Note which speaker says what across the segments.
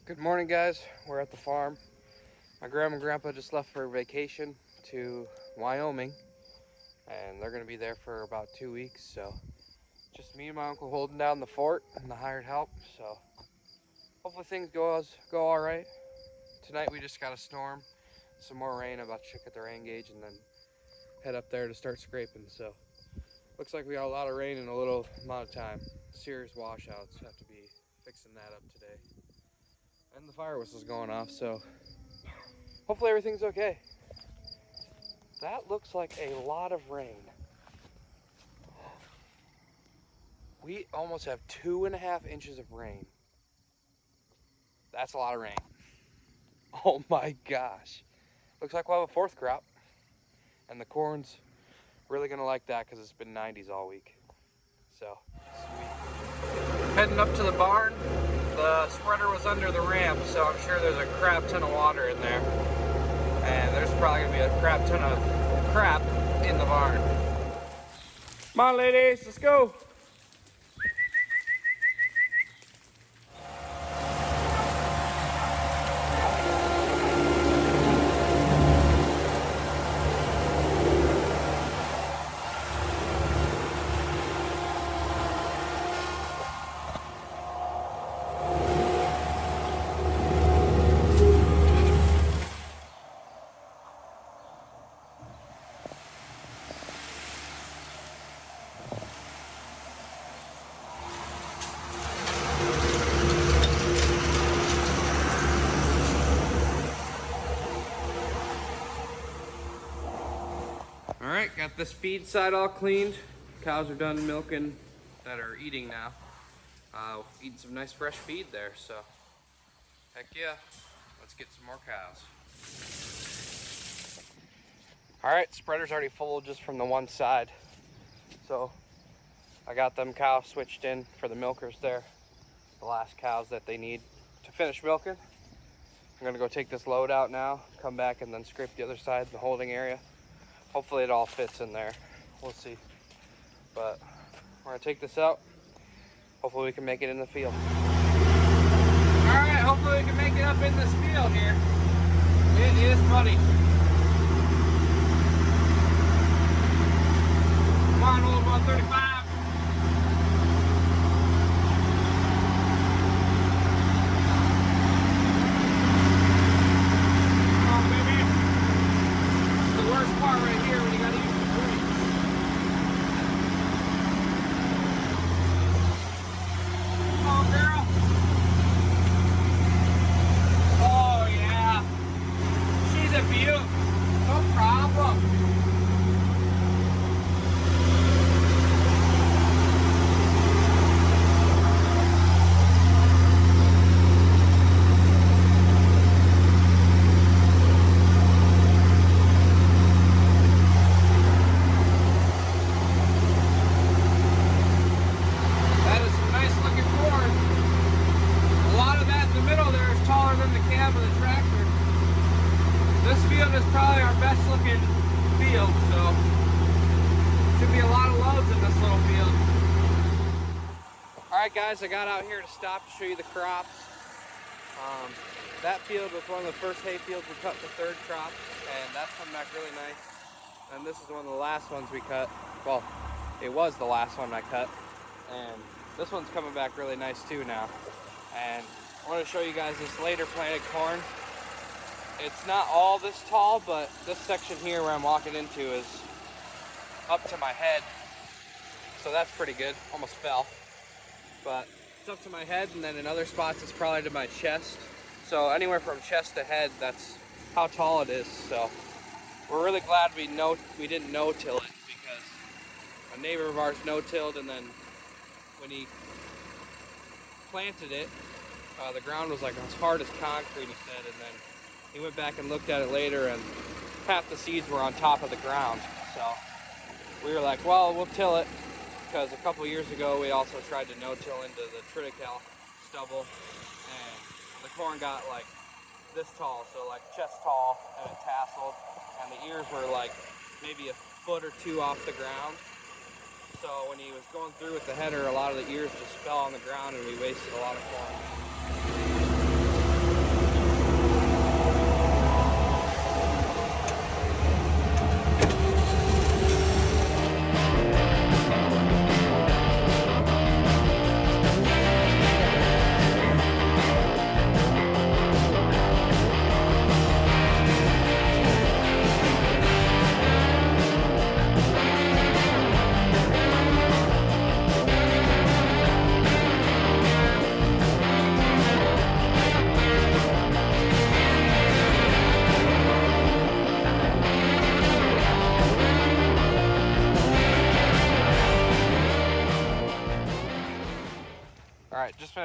Speaker 1: Good morning, guys. We're at the farm. My grandma and grandpa just left for vacation to Wyoming, and they're going to be there for about 2 weeks. So just me and my uncle holding down the fort and the hired help. So hopefully things go all right. Tonight we just got a storm, some more rain. I'm about to check at the rain gauge and then head up there to start scraping. So looks like we got a lot of rain in a little amount of time. Serious washouts. Have to be fixing that up today. And the fire whistle's going off, so hopefully everything's okay. That looks like a lot of rain. We almost have 2.5 inches of rain. That's a lot of rain. Oh my gosh. Looks like we'll have a fourth crop. And the corn's really gonna like that because it's been 90s all week. So, sweet. Heading up to the barn. The spreader was under the ramp, so I'm sure there's a crap ton of water in there. And there's probably gonna be a crap ton of crap in the barn. Come on, ladies, let's go. All right, got this feed side all cleaned. Cows are done milking, that are eating now. Eating some nice fresh feed there, so heck yeah, let's get some more cows. All right, spreader's already full just from the one side. So I got them cows switched in for the milkers there, the last cows that they need to finish milking. I'm gonna go take this load out now, come back and then scrape the other side, the holding area. Hopefully it all fits in there. We'll see. But we're gonna take this out. Hopefully we can make it in the field. All right, hopefully we can make it up in this field here. It is muddy. Come on, old 135. Part right here when you gotta use the brakes. Come on, girl. Oh yeah. She's a beaut. No problem. This field is probably our best looking field, so should be a lot of loads in this little field. All right, guys, I got out here to stop to show you the crops. That field was one of the first hay fields we cut the third crop, and that's come back really nice. And this is one of the last ones we cut. Well, it was the last one I cut, and this one's coming back really nice too now. And I want to show you guys this later planted corn. It's not all this tall, but this section here where I'm walking into is up to my head. So that's pretty good, almost fell. But it's up to my head, and then in other spots it's probably to my chest. So anywhere from chest to head, that's how tall it is. So we're really glad we didn't no-till it, because a neighbor of ours no-tilled, and then when he planted it, the ground was like as hard as concrete, he said, and then he went back and looked at it later, and half the seeds were on top of the ground. So we were like, well, we'll till it, because a couple years ago we also tried to no-till into the triticale stubble, and the corn got like this tall, so like chest tall, and it tasseled, and the ears were like maybe a foot or two off the ground. So when he was going through with the header, a lot of the ears just fell on the ground, and we wasted a lot of corn.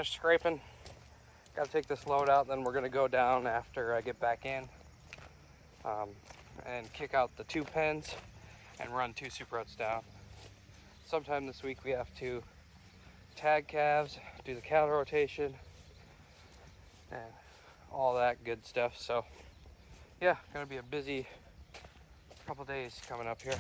Speaker 1: finished scraping. Got to take this load out, then we're going to go down after I get back in and kick out the 2 pens and run 2 super huts down. Sometime this week we have to tag calves, do the cattle rotation, and all that good stuff. So yeah, gonna be a busy couple days coming up here.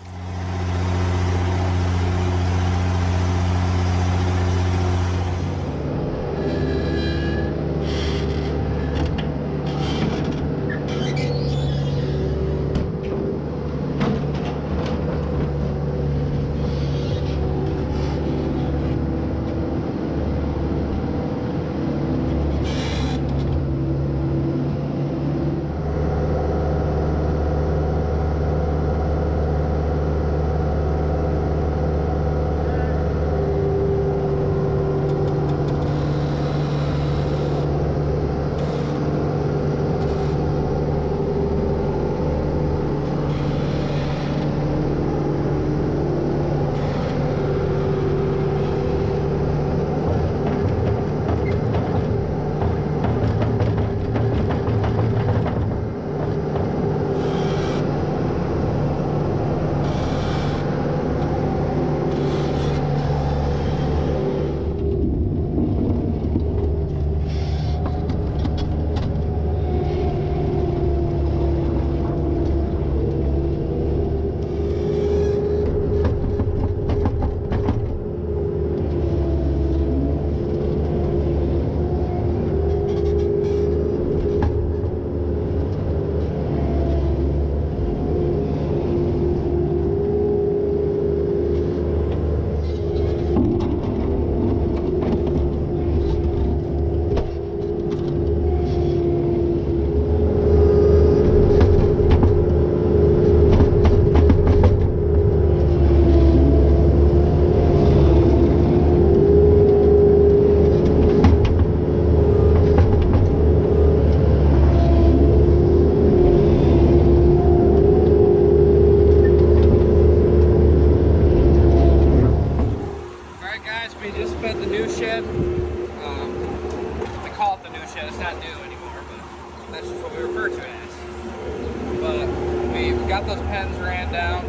Speaker 1: Got those pens ran down.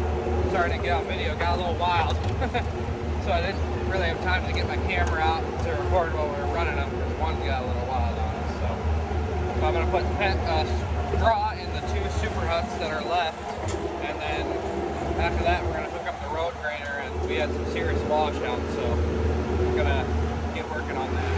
Speaker 1: Sorry to get on video, got a little wild. So I didn't really have time to get my camera out to record while we were running them because one got a little wild on us. So I'm going to put straw in the 2 super huts that are left, and then after that we're going to hook up the road grader, and we had some serious washouts, so we're going to get working on that.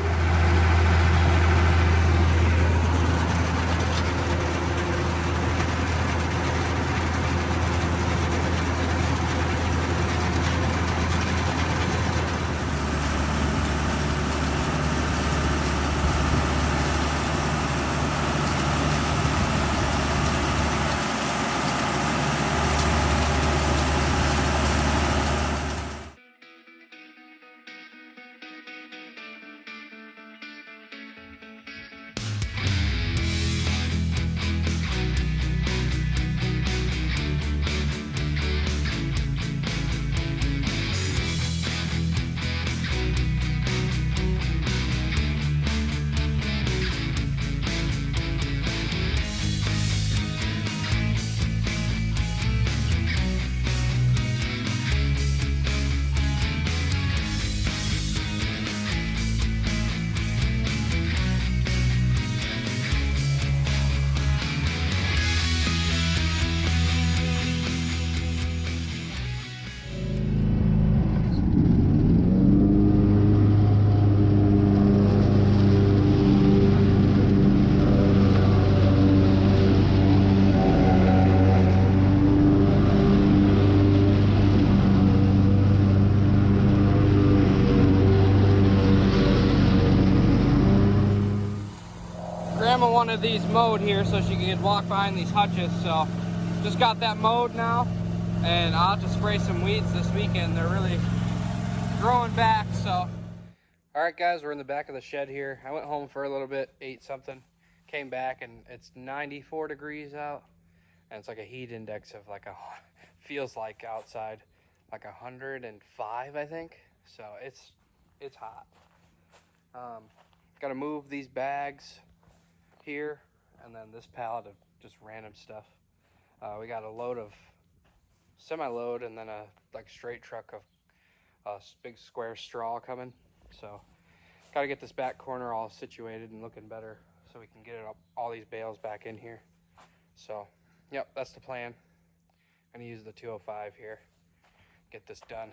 Speaker 1: Grandma wanted these mowed here so she could walk behind these hutches, so just got that mowed now, and I'll have to spray some weeds this weekend. They're really growing back. So all right guys, we're in the back of the shed here. I went home for a little bit, ate something, came back, and it's 94 degrees out, and it's like a heat index of like feels like outside like 105, I think. So it's hot. Got to move these bags here, and then this pallet of just random stuff. We got a load of semi-load, and then a like straight truck of big square straw coming. So got to get this back corner all situated and looking better, so we can get it up, all these bales back in here. So, yep, that's the plan. I'm gonna use the 205 here, get this done.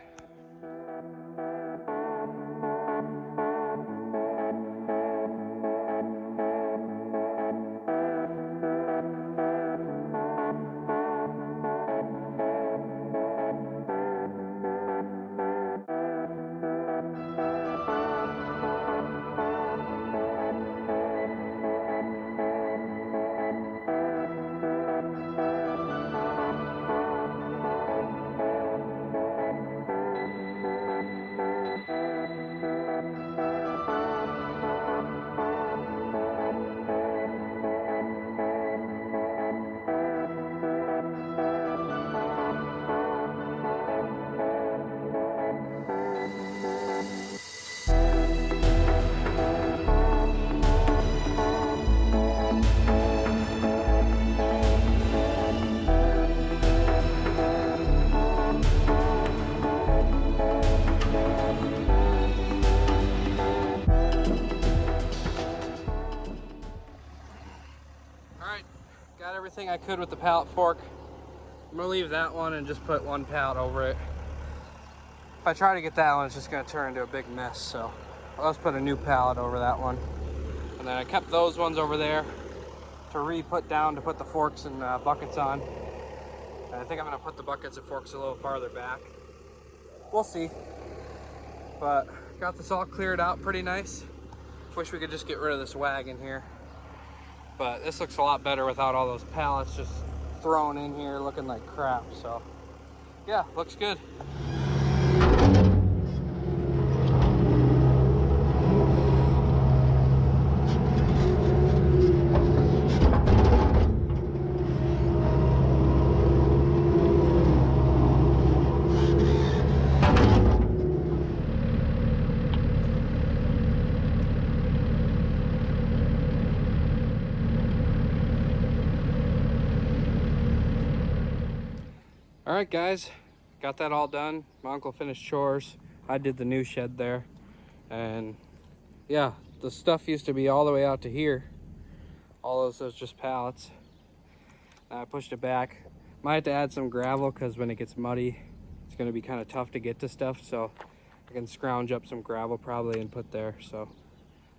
Speaker 1: Got everything I could with the pallet fork. I'm gonna leave that one and just put one pallet over it. If I try to get that one, it's just gonna turn into a big mess, so I'll just put a new pallet over that one. And then I kept those ones over there to re-put down to put the forks and buckets on. And I think I'm gonna put the buckets and forks a little farther back. We'll see. But got this all cleared out pretty nice. Wish we could just get rid of this wagon here. But this looks a lot better without all those pallets just thrown in here looking like crap. So yeah, looks good. All right, guys, got that all done. My uncle finished chores. I did the new shed there. And yeah, the stuff used to be all the way out to here. All those was just pallets. I pushed it back. Might have to add some gravel because when it gets muddy, it's gonna be kind of tough to get to stuff. So I can scrounge up some gravel probably and put there. So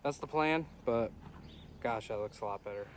Speaker 1: that's the plan, but gosh, that looks a lot better.